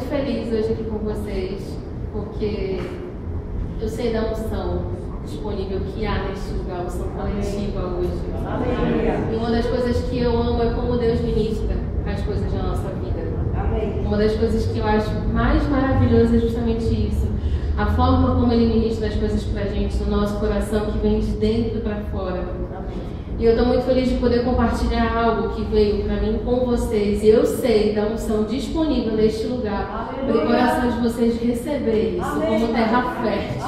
muito feliz hoje aqui com vocês, porque eu sei da unção disponível que há neste lugar, unção coletiva hoje. E uma das coisas que eu amo é como Deus ministra as coisas da nossa vida. Uma das coisas que eu acho mais maravilhosa é justamente isso. A forma como Ele ministra as coisas pra gente, no nosso coração, que vem de dentro para fora. E eu estou muito feliz de poder compartilhar algo que veio para mim com vocês. E eu sei da unção disponível neste lugar, para o coração de vocês receber isso como terra fértil.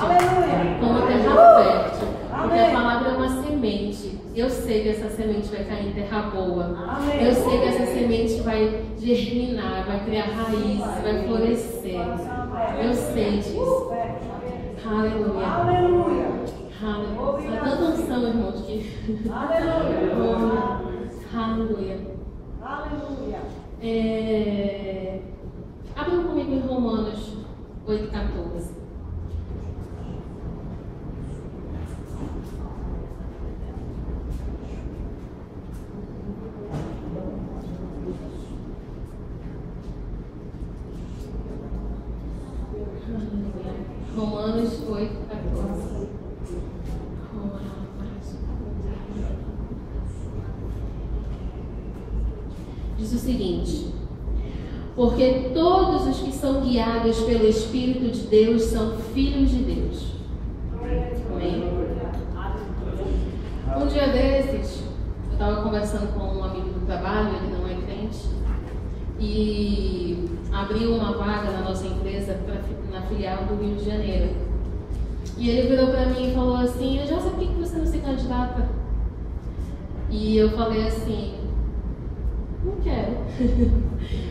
Como terra fértil. Porque a palavra é uma semente. Eu sei que essa semente vai cair em terra boa. Eu sei que essa semente vai germinar, vai criar raízes, vai florescer. Eu sei disso. Aleluia. Aleluia. Há tanta unção, irmãos, que... Aleluia. Aleluia. Aleluia. Abram comigo em Romanos 8,14. Romanos 8,14. Diz o seguinte: porque todos os que são guiados pelo Espírito de Deus são filhos de Deus. Amém? Um dia desses, eu estava conversando com um amigo do trabalho, ele não é crente, e abriu uma vaga na nossa empresa na filial do Rio de Janeiro. E ele virou para mim e falou assim: eu já sei por que você não se candidata. E eu falei assim: não quero.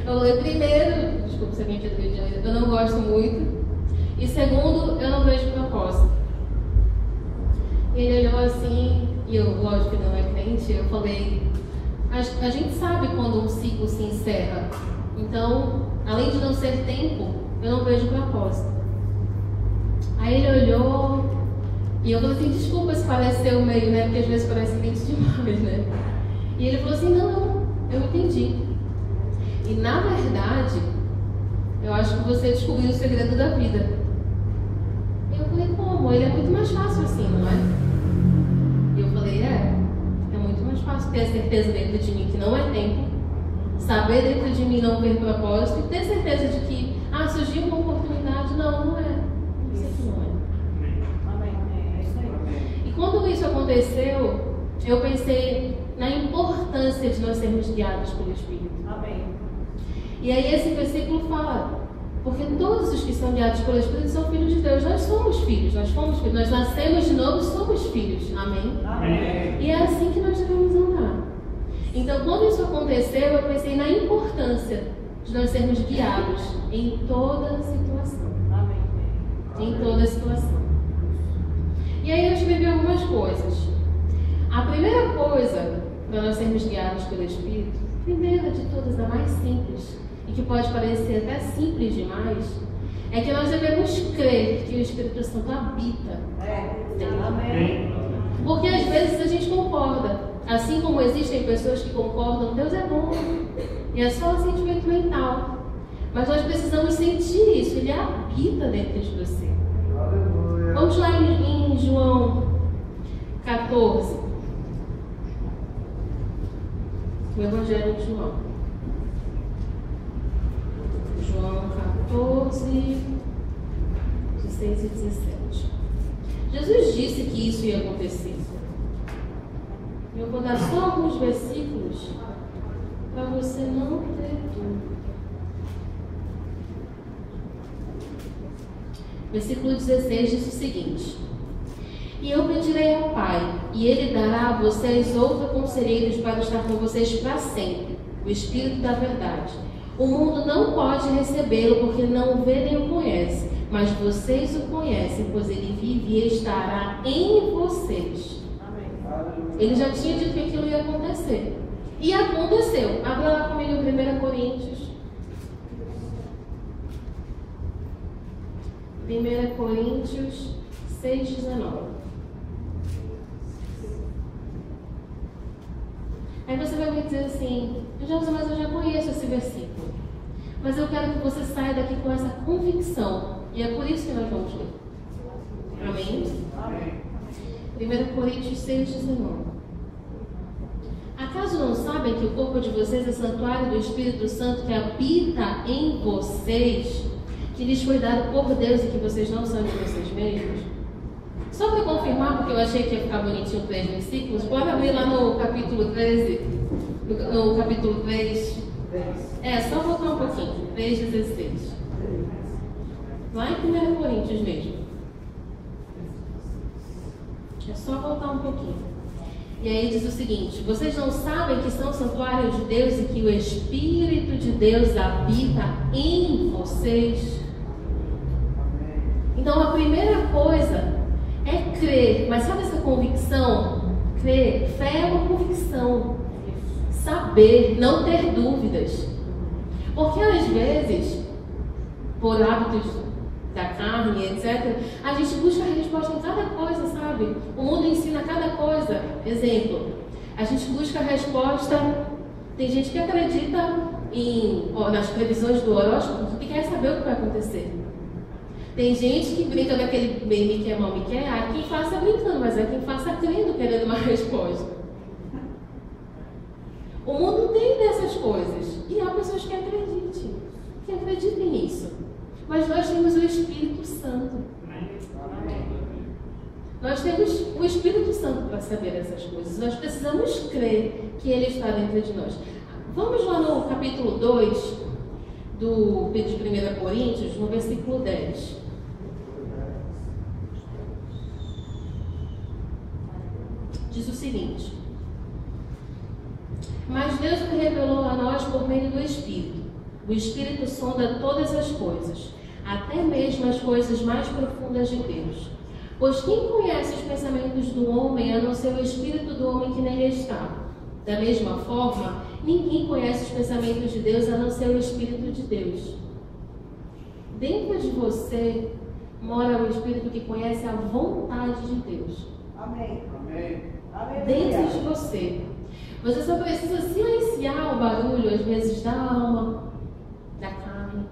Eu falei, primeiro, desculpa se alguém é do Rio de Janeiro, eu não gosto muito. E segundo, eu não vejo propósito. Ele olhou assim, e eu, lógico que não é crente, eu falei, a gente sabe quando um ciclo se encerra. Então, além de não ser tempo, eu não vejo propósito. Aí ele olhou, e eu falei assim, desculpa se pareceu meio, né? Porque às vezes parece crente demais, né? E ele falou assim, não, eu entendi. E na verdade, eu acho que você descobriu o segredo da vida. E eu falei, como? Ele é muito mais fácil assim, não é? E eu falei, é muito mais fácil ter a certeza dentro de mim que não é tempo, saber dentro de mim não ver propósito e ter certeza de que, surgiu uma oportunidade, não é. Eu sei que não é. Amém. É isso aí. E quando isso aconteceu, eu pensei na importância de nós sermos guiados pelo Espírito. Amém. E aí esse versículo fala, porque todos os que são guiados pelo Espírito são filhos de Deus. Nós somos filhos, nós nascemos de novo e somos filhos. Amém? Amém. E é assim que nós devemos andar. Então, quando isso aconteceu, eu pensei na importância de nós sermos guiados em toda situação. Amém. Em toda situação. E aí eu escrevi algumas coisas. A primeira coisa para nós sermos guiados pelo Espírito, primeira de todas, a mais simples, e que pode parecer até simples demais, é que nós devemos crer que o Espírito Santo habita dentro. Amém. Porque às vezes a gente concorda. Assim como existem pessoas que concordam, Deus é bom, e é só um sentimento mental. Mas nós precisamos sentir isso, Ele habita dentro de você. Aleluia. Vamos lá em João 14. O Evangelho de João. João 14, 16 e 17. Jesus disse que isso ia acontecer. Eu vou dar só alguns versículos para você não ter dúvida. Versículo 16 diz o seguinte: e eu pedirei ao Pai, e Ele dará a vocês outros conselheiros para estar com vocês para sempre, o Espírito da verdade. O mundo não pode recebê-lo porque não o vê nem o conhece, mas vocês o conhecem, pois Ele vive e estará em vocês. Ele já tinha dito que aquilo ia acontecer. E aconteceu. Abra lá comigo em 1 Coríntios. 1 Coríntios 6,19. Aí você vai me dizer assim, mas eu já conheço esse versículo. Mas eu quero que você saia daqui com essa convicção. E é por isso que nós vamos ler. Amém? Amém. 1 Coríntios 6,19. Acaso não sabem que o corpo de vocês é santuário do Espírito Santo que habita em vocês, que lhes foi dado por Deus e que vocês não são de vocês mesmos? Só para confirmar, porque eu achei que ia ficar bonitinho 3 versículos, pode abrir lá no capítulo 13, no capítulo 3. Só voltar um pouquinho, 3,16. Lá em 1 Coríntios mesmo. É só voltar um pouquinho. E aí diz o seguinte: vocês não sabem que são santuário de Deus e que o Espírito de Deus habita em vocês? Então a primeira coisa é crer. Mas sabe essa convicção? Crer. Fé é uma convicção. Saber, não ter dúvidas. Porque às vezes, por hábitos da carne, etc., a gente busca a resposta em cada coisa, sabe? O mundo ensina cada coisa. Exemplo, a gente busca a resposta. Tem gente que acredita nas previsões do horóscopo e quer saber o que vai acontecer. Tem gente que brinca daquele bem me quer, mal me quer. Há quem faça brincando, mas há quem faça crendo, querendo uma resposta. O mundo tem dessas coisas. E há pessoas que acreditem nisso. Mas nós temos o Espírito Santo. Nós temos o Espírito Santo para saber essas coisas. Nós precisamos crer que Ele está dentro de nós. Vamos lá no capítulo 2 de 1 Coríntios, no versículo 10. Diz o seguinte: mas Deus o revelou a nós por meio do Espírito. O Espírito sonda todas as coisas, até mesmo as coisas mais profundas de Deus. Pois quem conhece os pensamentos do homem, a não ser o Espírito do homem que nele está? Da mesma forma, ninguém conhece os pensamentos de Deus, a não ser o Espírito de Deus. Dentro de você mora o Espírito que conhece a vontade de Deus. Amém. Amém. Dentro de você. Você só precisa silenciar o barulho, às vezes, da alma, da carne.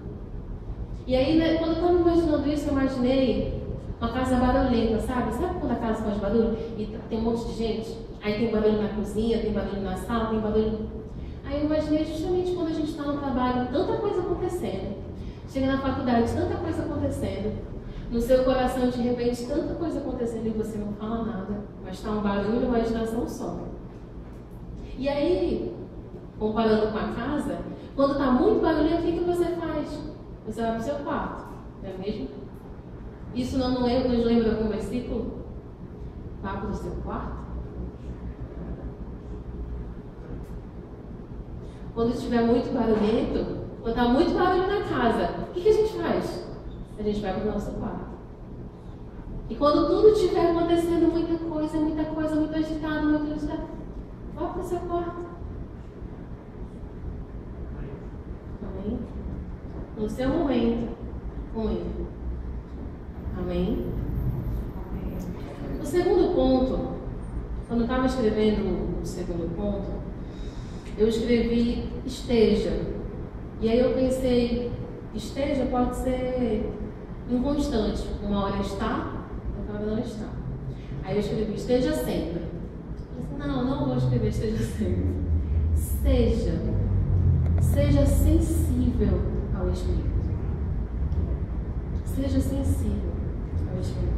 E aí, né, quando eu estava imaginando isso, eu imaginei uma casa barulhenta, sabe? Sabe quando a casa faz barulho e tem um monte de gente? Aí tem barulho na cozinha, tem barulho na sala, tem barulho... Aí eu imaginei justamente quando a gente está no trabalho, tanta coisa acontecendo. Chega na faculdade, tanta coisa acontecendo. No seu coração, de repente, tanta coisa acontecendo e você não fala nada. Mas está um barulho, uma agitação só. E aí, comparando com a casa, quando está muito barulhento, o que você faz? Você vai para o seu quarto, não é mesmo? Isso nos lembra algum versículo? Vá para o seu quarto. Quando estiver muito barulhento, quando está muito barulho na casa, o que a gente faz? A gente vai para o nosso quarto. E quando tudo estiver acontecendo, muita coisa, muito agitado, vá para o seu quarto. Amém? No seu momento, com Ele. Amém? O segundo ponto, quando eu estava escrevendo o segundo ponto, eu escrevi esteja. E aí eu pensei, esteja pode ser inconstante. Uma hora está, outra hora não está. Aí eu escrevi esteja sempre. Não vou escrever esteja sempre. Seja sensível ao Espírito. Seja sensível ao Espírito.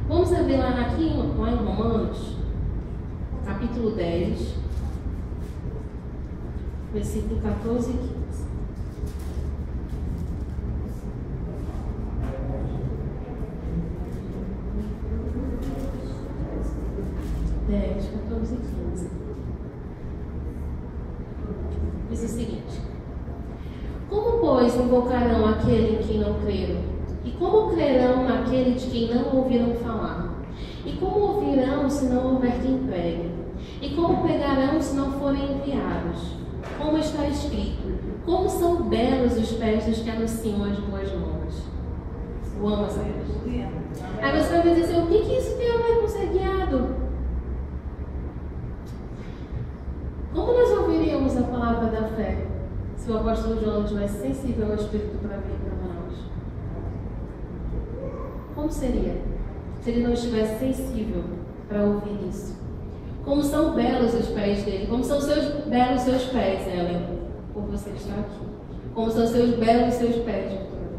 Vamos abrir lá em Romanos, capítulo 10, versículo 14 e 15. 10, 14 e 15. Diz o seguinte: como, pois, invocarão aquele em quem não creram? E como crerão naquele de quem não ouviram falar? E como ouvirão se não houver quem pregue? E como pregarão se não forem enviados? Como está escrito: como são belos os pés dos que anunciam as boas novas. Eu amo essa coisa. Aí você vai dizer assim: o que isso tem a ver com ser guiado? Como nós ouviríamos a palavra da fé se o apóstolo João não estivesse sensível ao Espírito para vir para Manaus? Como seria se ele não estivesse sensível para ouvir isso? Como são belos os pés dele, como são belos seus pés, Ellen, por você estar aqui. Como são belos seus pés, Vitória.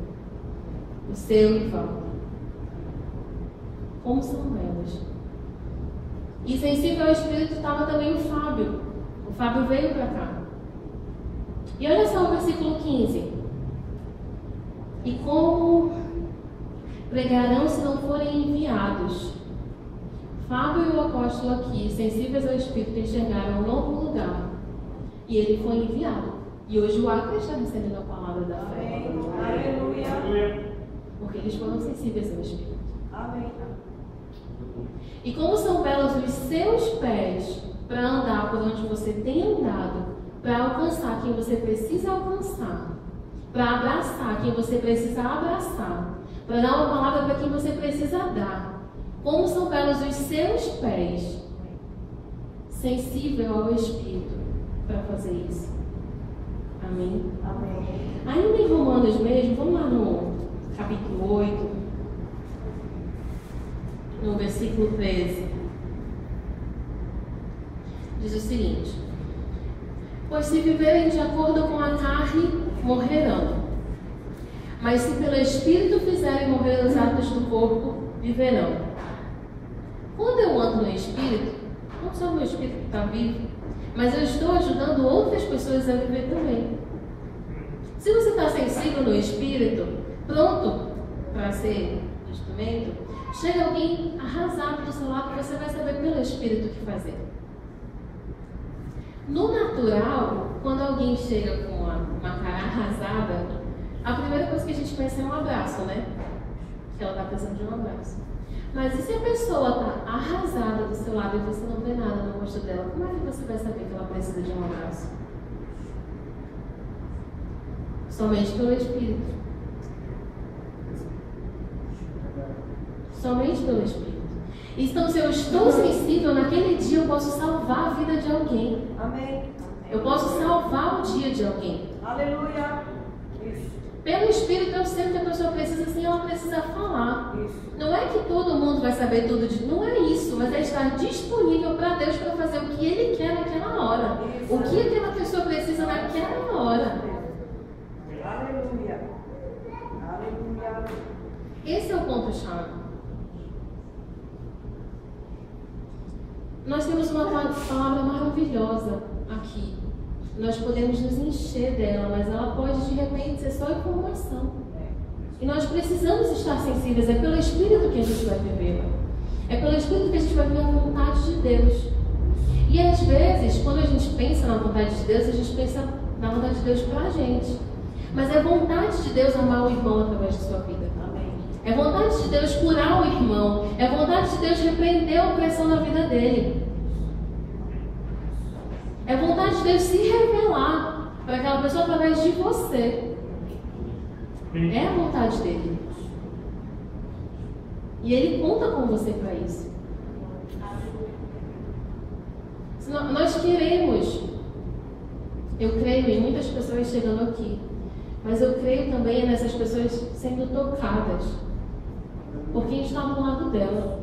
O seu e Val. Como são belos. E sensível ao Espírito estava também o Fábio. O Fábio veio para cá. E olha só o versículo 15. E como pregarão se não forem enviados? Fábio e o apóstolo aqui, sensíveis ao Espírito, enxergaram um novo lugar. E ele foi enviado. E hoje o Acre está recebendo a palavra da fé. Aleluia. Porque eles foram sensíveis ao Espírito. Amém. E como são belos os seus pés para andar por onde você tem andado, para alcançar quem você precisa alcançar, para abraçar quem você precisa abraçar, para dar uma palavra para quem você precisa dar. Como são belos os seus pés, sensível ao Espírito, para fazer isso. Amém? Amém. Ainda em Romanos mesmo, vamos lá no capítulo 8, no versículo 13. Diz o seguinte: pois se viverem de acordo com a carne, morrerão. Mas se pelo Espírito fizerem morrer os atos do corpo, viverão. Quando eu ando no Espírito, não só o meu Espírito que está vivo, mas eu estou ajudando outras pessoas a viver também. Se você está sensível no Espírito, pronto para ser instrumento, chega alguém arrasado do seu lado, você vai saber pelo Espírito o que fazer. No natural, quando alguém chega com uma cara arrasada, a primeira coisa que a gente pensa é um abraço, né? Que ela está precisando de um abraço. Mas e se a pessoa está arrasada do seu lado e você não vê nada no rosto dela, como é que você vai saber que ela precisa de um abraço? Somente pelo Espírito. Somente pelo Espírito. Então, se eu estou sensível, naquele dia eu posso salvar a vida de alguém. Amém. Eu posso salvar o dia de alguém. Aleluia. Isso. Pelo Espírito eu sei que a pessoa precisa, assim, ela precisa falar. Isso. Não é que todo mundo vai saber tudo de... Não é isso, mas é estar disponível para Deus para fazer o que Ele quer naquela hora. Isso. O que aquela pessoa precisa naquela hora. Aleluia. Aleluia. Esse é o ponto-chave. Nós temos uma palavra maravilhosa aqui. Nós podemos nos encher dela, mas ela pode de repente ser só informação. E nós precisamos estar sensíveis. É pelo Espírito que a gente vai viver. É pelo Espírito que a gente vai viver a vontade de Deus. E às vezes, quando a gente pensa na vontade de Deus, a gente pensa na vontade de Deus para a gente. Mas é vontade de Deus amar o irmão através de sua vida. Amém. É vontade de Deus curar o irmão. É vontade de Deus repreender a opressão na vida dele. É vontade de Deus se revelar para aquela pessoa através de você. É a vontade dele. E ele conta com você para isso. Nós queremos. Eu creio em muitas pessoas chegando aqui. Mas eu creio também nessas pessoas sendo tocadas por quem está do lado dela.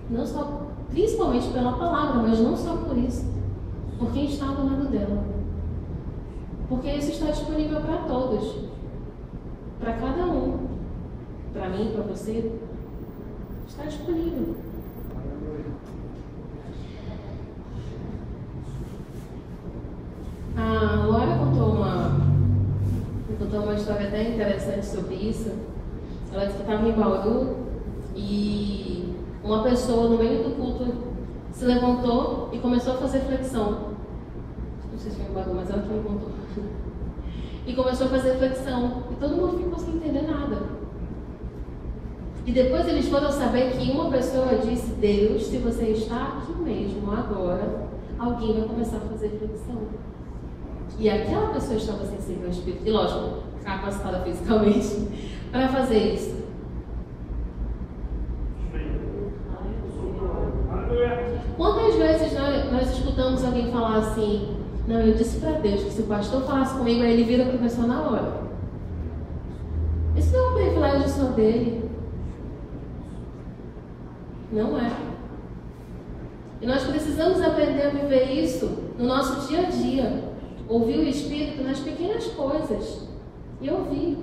Não só, principalmente pela palavra, mas não só por isso. Por quem está do lado dela. Porque isso está disponível para todos. Para cada um. Para mim, para você. Está disponível. A Laura contou uma história até interessante sobre isso. Ela disse que estava em Bauru e uma pessoa no meio do culto se levantou e começou a fazer flexão. Não sei se foi em Bauru, mas ela que me contou. E começou a fazer flexão. E todo mundo ficou sem entender nada. E depois eles foram saber que uma pessoa disse: Deus, se você está aqui mesmo agora, alguém vai começar a fazer flexão. E aquela pessoa estava sensível ao Espírito. E lógico, capacitada fisicamente para fazer isso. Quantas vezes nós escutamos alguém falar assim: Não, eu disse para Deus que se o pastor falasse comigo, aí ele vira professor na hora. Isso não é um privilégio só dele. Não é. E nós precisamos aprender a viver isso no nosso dia a dia. Ouvir o Espírito nas pequenas coisas. E ouvir.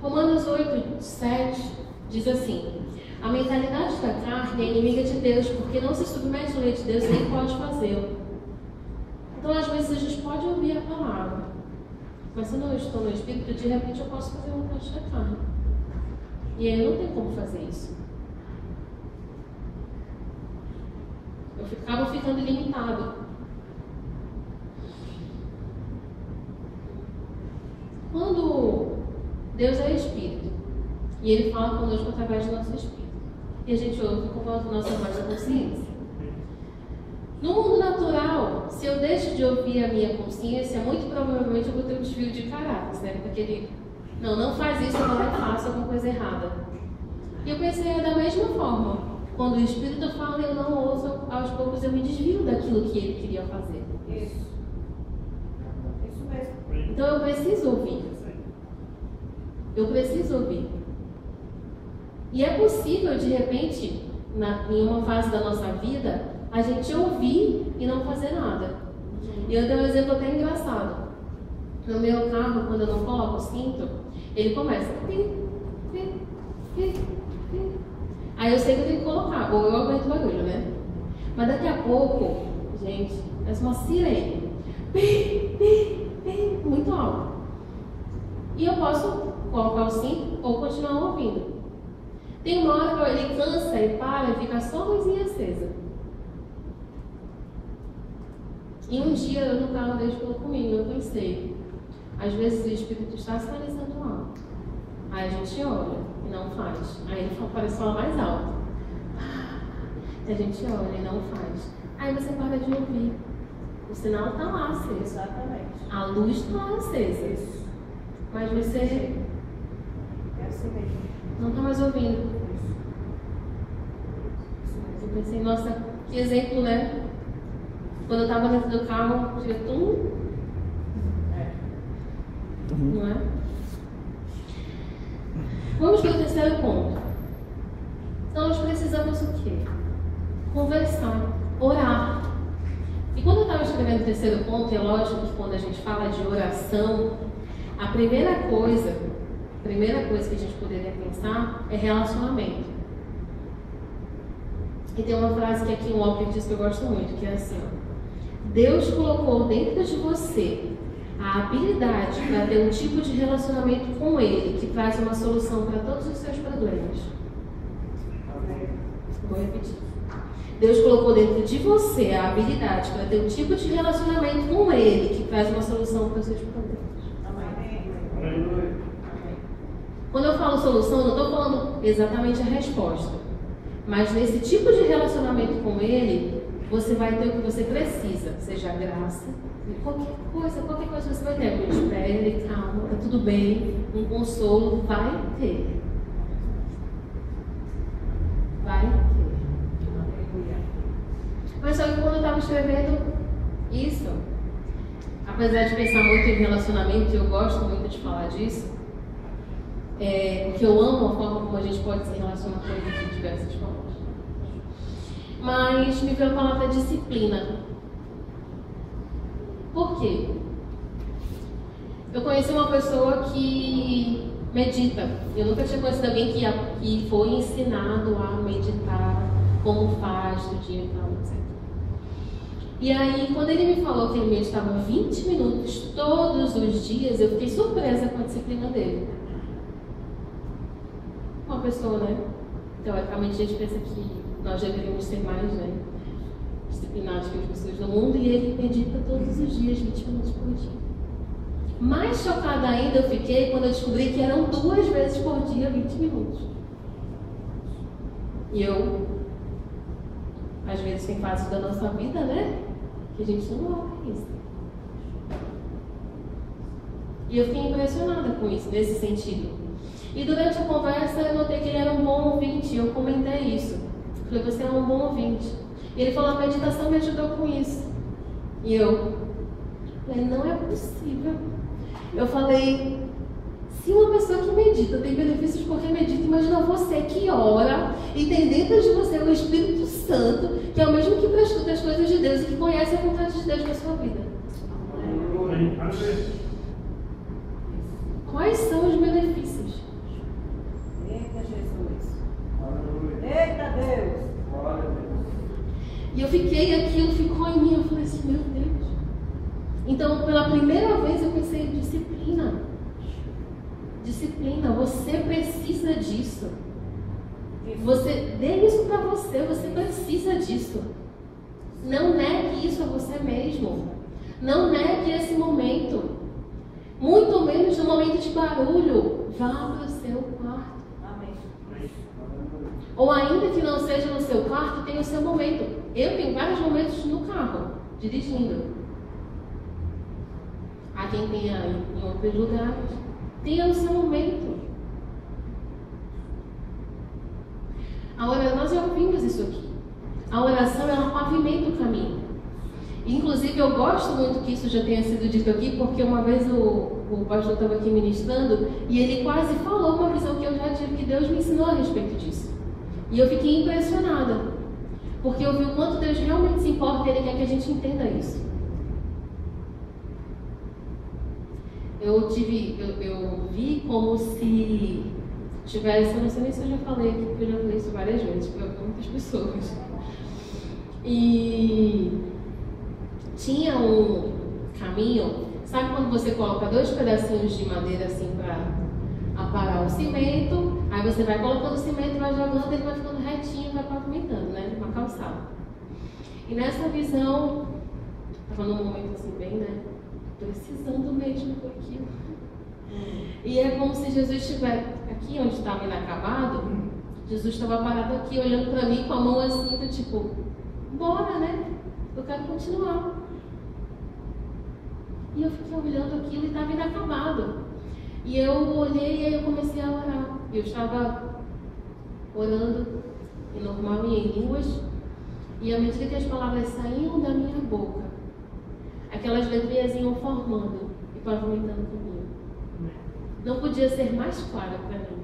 Romanos 8, 7 diz assim: a mentalidade da carne é inimiga de Deus, porque não se submete à lei de Deus nem pode fazê-lo. Então, às vezes, a gente pode ouvir a palavra, mas se eu não estou no Espírito, de repente eu posso fazer uma parte da carne. E aí eu não tenho como fazer isso. Eu acabo ficando limitado. Quando Deus é Espírito, e Ele fala conosco através do nosso Espírito, e a gente ouve com a nossa voz da consciência. No mundo natural, se eu deixo de ouvir a minha consciência, muito provavelmente eu vou ter um desvio de caráter, né? Porque ele, não faz isso, eu não faço alguma coisa errada. E eu pensei da mesma forma. Quando o Espírito fala e eu não ouço, aos poucos eu me desvio daquilo que ele queria fazer. Isso. Isso mesmo. Então eu preciso ouvir. Eu preciso ouvir. E é possível, de repente, em uma fase da nossa vida, a gente ouvir e não fazer nada. E eu dei um exemplo até engraçado. No meu carro, quando eu não coloco o cinto, ele começa. Aí eu sei que eu tenho que colocar, ou eu aguento o barulho, né? Mas daqui a pouco, gente, é uma sirene. Muito alto. E eu posso colocar o cinto ou continuar ouvindo. Tem uma hora que ele cansa e para e fica só a luzinha acesa. E um dia eu no carro Deus falou comigo, eu pensei, às vezes o Espírito está sinalizando alto. Aí a gente olha e não faz. Aí ele parece falar mais alto. E a gente olha e não faz. Aí você para de ouvir. O sinal está lá aceso. Exatamente. A luz está lá acesa. Isso. Mas você É assim mesmo. não está mais ouvindo. Eu pensei, nossa, que exemplo, né? Quando eu estava dentro do carro, tinha tudo. Não é? Vamos para o terceiro ponto. Então nós precisamos o quê? Conversar, orar. E quando eu estava escrevendo o terceiro ponto, é lógico que quando a gente fala de oração, a primeira coisa que a gente poderia pensar é relacionamento. E tem uma frase que aqui um Walker diz que eu gosto muito, que é assim, ó: Deus colocou dentro de você a habilidade para ter um tipo de relacionamento com Ele que traz uma solução para todos os seus problemas. Vou repetir. Deus colocou dentro de você a habilidade para ter um tipo de relacionamento com Ele que traz uma solução para os seus problemas. Amém. Quando eu falo solução, não estou falando exatamente a resposta. Mas nesse tipo de relacionamento com Ele, você vai ter o que você precisa, seja graça, qualquer coisa você vai ter. Espere, calma, tá tudo bem, um consolo, vai ter. Vai ter. Mas só que quando eu estava escrevendo isso, apesar de pensar muito em relacionamento, eu gosto muito de falar disso, porque eu amo a forma como a gente pode se relacionar com Ele de diversas formas. Mas me veio a palavra disciplina. Por quê? Eu conheci uma pessoa que medita. Eu nunca tinha conhecido alguém que foi ensinado a meditar, como faz no dia e tal, etc. E aí, quando ele me falou que ele meditava 20 minutos todos os dias, eu fiquei surpresa com a disciplina dele. Uma pessoa, né? Teoricamente, a gente pensa que nós deveríamos ser mais, né, disciplinados que as pessoas do mundo, e ele medita todos os dias, 20 minutos por dia. Mais chocada ainda eu fiquei quando eu descobri que eram 2 vezes por dia, 20 minutos. E eu, às vezes, tem fases da nossa vida, né, que a gente não olha isso. E eu fiquei impressionada com isso, nesse sentido. E durante a conversa eu notei que ele era um bom ouvinte, e eu comentei isso. Falei, você é um bom ouvinte. E ele falou, a meditação me ajudou com isso. E eu falei, não é possível. Eu falei, se uma pessoa que medita tem benefícios porque medita, imagina você que ora e tem dentro de você o Espírito Santo, que é o mesmo que pratica as coisas de Deus e que conhece a vontade de Deus na sua vida. Quais são os benefícios? Eita Jesus! Eita Deus! E eu fiquei, aquilo ficou em mim, eu falei assim, meu Deus. Então, pela primeira vez eu pensei em disciplina. Disciplina, você precisa disso. Você dê isso para você, você precisa disso. Não negue isso a você mesmo. Não negue esse momento. Muito menos no momento de barulho. Vá para o seu quarto. Amém. Ou ainda que não seja no seu quarto, tenha o seu momento. Eu tenho vários momentos no carro, dirigindo. Há quem tenha em outros lugares. Tenha o seu momento. Nós já ouvimos isso aqui. A oração, ela pavimenta o caminho. Inclusive, eu gosto muito que isso já tenha sido dito aqui, porque uma vez o pastor estava aqui ministrando e ele quase falou uma visão que eu já tive, que Deus me ensinou a respeito disso. E eu fiquei impressionada, porque eu vi o quanto Deus realmente se importa e Ele quer que a gente entenda isso. Eu vi como se tivesse, eu não sei nem se eu já falei aqui, porque eu já falei isso várias vezes para muitas pessoas. E tinha um caminho, sabe quando você coloca 2 pedacinhos de madeira assim para aparar o cimento, aí você vai colocando o cimento, vai jogando, ele vai ficando retinho, vai pavimentando, né? Uma calçada. E nessa visão, estava num momento assim bem, né? Precisando mesmo daquilo. E é como se Jesus estivesse aqui onde estava inacabado, Jesus estava parado aqui olhando para mim com a mão assim, do tipo, bora, né? Eu quero continuar. E eu fiquei olhando aquilo e estava inacabado. E eu olhei e aí eu comecei a orar. Eu estava orando em normal e em línguas. E à medida que as palavras saíam da minha boca, aquelas letrinhas iam formando e pavimentando o caminho. Não podia ser mais claro para mim.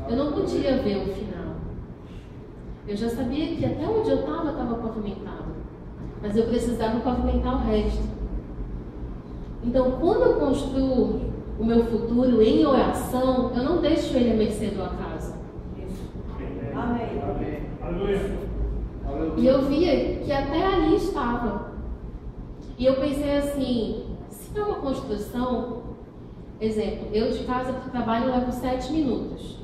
Eu não podia ver o final. Eu já sabia que até onde eu estava pavimentado. Mas eu precisava pavimentar o resto. Então, quando eu construo o meu futuro em oração, eu não deixo ele à mercê do acaso. Amém. E eu via que até ali estava. E eu pensei assim, se é uma construção, exemplo, eu de casa para o trabalho levo 7 minutos.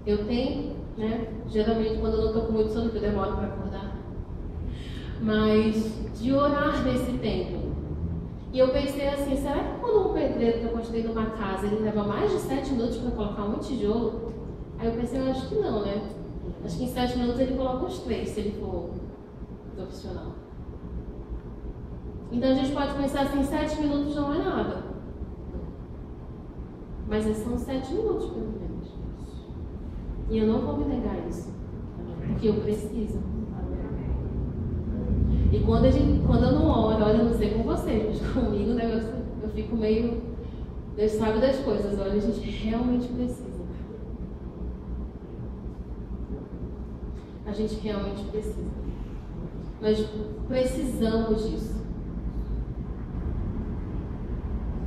Eu tenho, né, geralmente quando eu não estou com muito sono, eu demoro para acordar. Mas de orar nesse tempo. E eu pensei assim, será que quando um pedreiro está construindo uma casa, ele leva mais de 7 minutos para colocar um tijolo? Aí eu pensei, eu acho que não, né? Acho que em 7 minutos ele coloca uns 3, se ele for profissional. Então a gente pode pensar assim, 7 minutos não é nada. Mas são 7 minutos, pelo menos. E eu não vou me negar isso. Porque eu preciso. E quando eu não oro, olha, eu não sei com vocês, mas comigo o negócio, eu fico meio... Deus sabe das coisas, olha, a gente realmente precisa. A gente realmente precisa. Nós precisamos disso.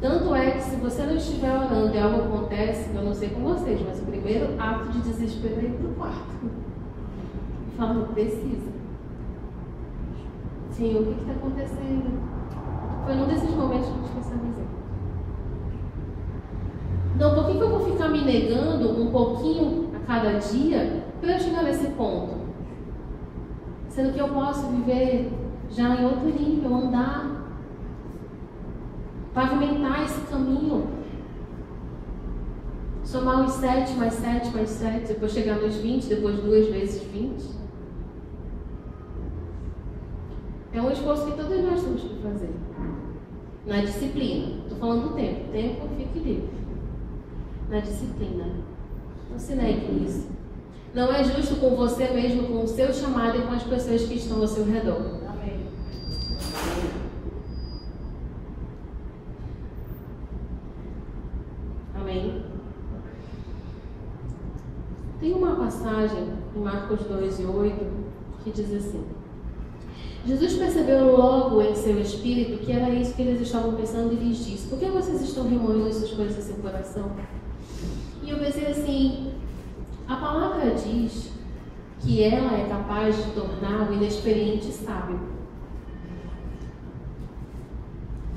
Tanto é que se você não estiver orando e algo acontece, eu não sei com vocês, mas o primeiro ato de desespero é ir para o quarto. E falar, precisa. Senhor, o que está acontecendo? Foi num desses momentos que a gente pensava dizer. Então, por que eu vou ficar me negando um pouquinho a cada dia para eu chegar nesse ponto? Sendo que eu posso viver já em outro nível, andar, pavimentar esse caminho, somar os 7 mais 7 mais 7, depois chegar nos 20, depois 2 vezes 20. É um esforço que todos nós temos que fazer. Na disciplina. Estou falando do tempo. Tempo, fique livre. Na disciplina. Não se negue nisso. Não é justo com você mesmo, com o seu chamado e com as pessoas que estão ao seu redor. Amém. Amém? Tem uma passagem em Marcos 2:8 que diz assim: Jesus percebeu logo em seu espírito que era isso que eles estavam pensando e lhes disse: por que vocês estão remoendo essas coisas em seu coração? E eu pensei assim, a palavra diz que ela é capaz de tornar o inexperiente sábio.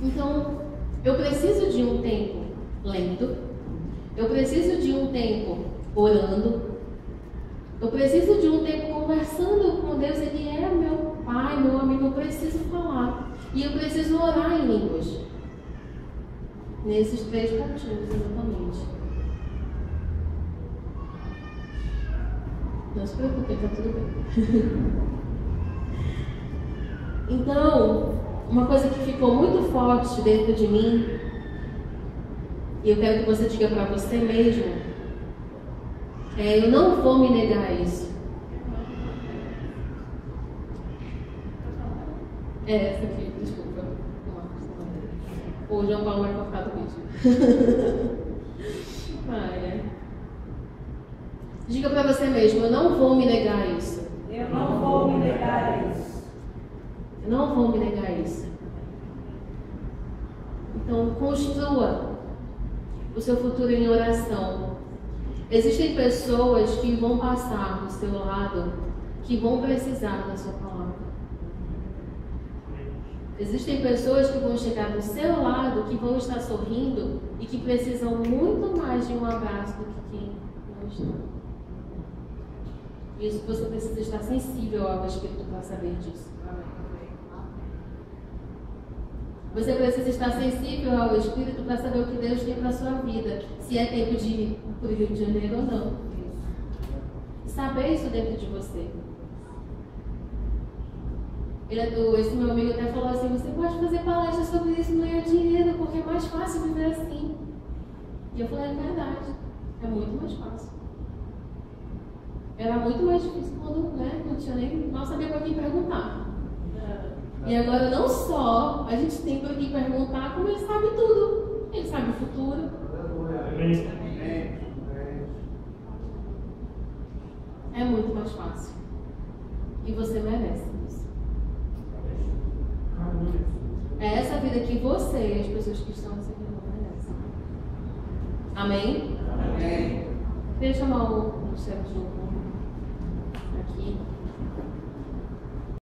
Então, eu preciso de um tempo lendo, eu preciso de um tempo orando, eu preciso de um tempo conversando com Deus. Ele é meu Pai, meu amigo, eu preciso falar. E eu preciso orar em línguas. Nesses 3 pontinhos, exatamente. Não se preocupe, está tudo bem. Então, uma coisa que ficou muito forte dentro de mim, e eu quero que você diga para você mesmo, eu não vou me negar a isso. Essa aqui, desculpa. O João Paulo vai cortar do vídeo. Diga para você mesmo, eu não vou me negar a isso. Eu não vou me negar a isso. Eu não vou me negar a isso. Então, construa o seu futuro em oração. Existem pessoas que vão passar do seu lado, que vão precisar da sua palavra. Existem pessoas que vão chegar do seu lado, que vão estar sorrindo e que precisam muito mais de um abraço do que quem não está. Isso você precisa estar sensível ao Espírito para saber disso. Você precisa estar sensível ao Espírito para saber o que Deus tem para a sua vida. Se é tempo de ir para o Rio de Janeiro ou não. Saber isso dentro de você. Esse meu amigo até falou assim: você pode fazer palestra sobre isso e ganhar dinheiro, porque é mais fácil viver assim. E eu falei: é verdade. É muito mais fácil. Era muito mais difícil quando não tinha nem, não sabia para quem perguntar. E agora não só a gente tem para quem perguntar, como ele sabe tudo. Ele sabe o futuro. É muito mais fácil. E você merece isso. É essa vida que você e as pessoas que estão seguindo merecem. Amém? Amém. Deixa eu chamar o chefe de novo.